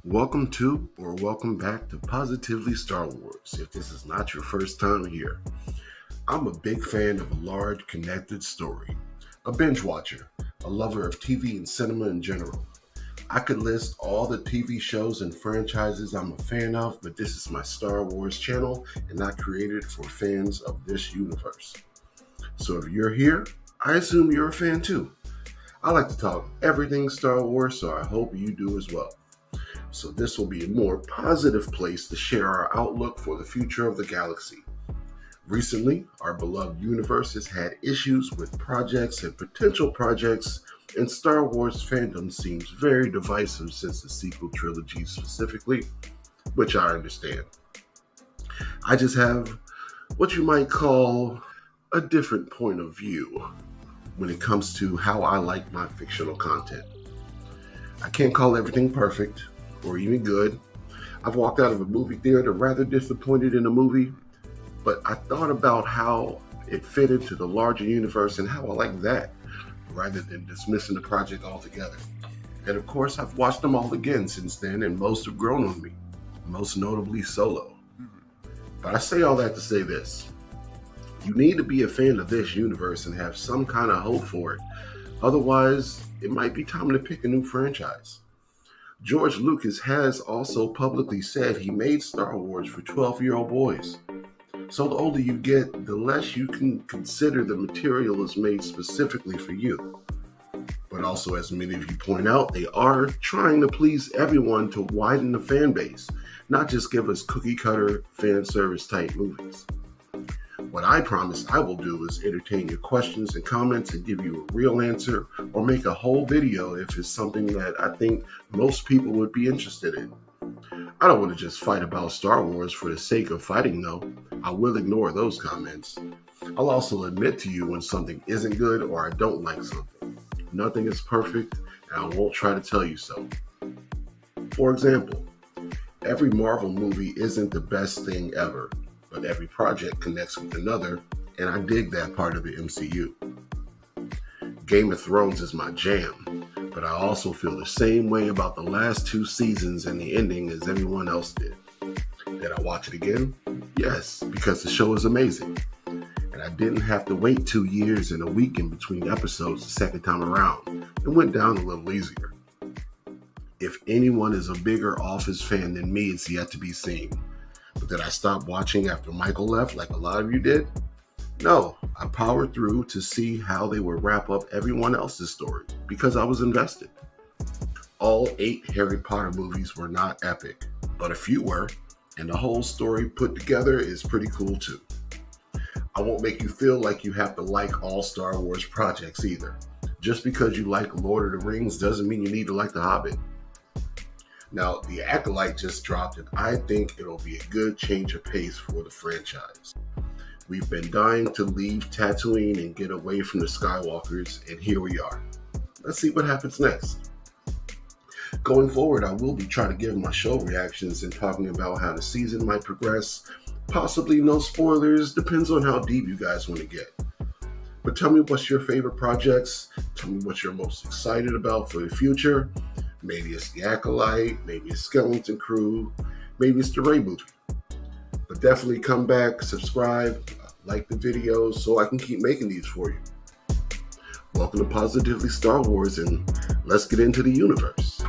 Welcome to or welcome back to Positively Star Wars. If this is not your first time here, I'm a big fan of a large connected story, a binge watcher, a lover of TV and cinema in general. I could list all the TV shows and franchises I'm a fan of, but this is my Star Wars channel and I created for fans of this universe. So if you're here, I assume you're a fan too. I like to talk everything Star Wars, so I hope you do as well. So this will be a more positive place to share our outlook for the future of the galaxy. Recently, our beloved universe has had issues with projects and potential projects, and Star Wars fandom seems very divisive since the sequel trilogy specifically, which I understand. I just have what you might call a different point of view when it comes to how I like my fictional content. I can't call everything perfect or even good. I've walked out of a movie theater rather disappointed in a movie, but I thought about how it fit into the larger universe and how I like that rather than dismissing the project altogether. And of course, I've watched them all again since then, and most have grown on me, most notably Solo. But I say all that to say this. You need to be a fan of this universe and have some kind of hope for it. Otherwise, it might be time to pick a new franchise. George Lucas has also publicly said he made Star Wars for 12-year-old boys. So the older you get, the less you can consider the material is made specifically for you. But also, as many of you point out, they are trying to please everyone to widen the fan base, not just give us cookie-cutter fan service type movies. What I promise I will do is entertain your questions and comments and give you a real answer or make a whole video if it's something that I think most people would be interested in. I don't want to just fight about Star Wars for the sake of fighting though. I will ignore those comments. I'll also admit to you when something isn't good or I don't like something. Nothing is perfect and I won't try to tell you so. For example, every Marvel movie isn't the best thing ever, but every project connects with another, and I dig that part of the MCU. Game of Thrones is my jam, but I also feel the same way about the last 2 seasons and the ending as everyone else did. Did I watch it again? Yes, because the show is amazing. And I didn't have to wait 2 years and a week in between episodes the second time around. It went down a little easier. If anyone is a bigger Office fan than me, it's yet to be seen. But did I stop watching after Michael left like a lot of you did? No, I powered through to see how they would wrap up everyone else's story because I was invested. All 8 Harry Potter movies were not epic, but a few were, and the whole story put together is pretty cool too. I won't make you feel like you have to like all Star Wars projects either. Just because you like Lord of the Rings doesn't mean you need to like The Hobbit. Now, The Acolyte just dropped, and I think it'll be a good change of pace for the franchise. We've been dying to leave Tatooine and get away from the Skywalkers, and here we are. Let's see what happens next. Going forward, I will be trying to give my show reactions and talking about how the season might progress. Possibly no spoilers, depends on how deep you guys want to get. But tell me what's your favorite projects, tell me what you're most excited about for the future. Maybe it's The Acolyte, maybe it's Skeleton Crew, maybe it's the Rey movie. But definitely come back, subscribe, like the videos so I can keep making these for you. Welcome to Positively Star Wars, and let's get into the universe.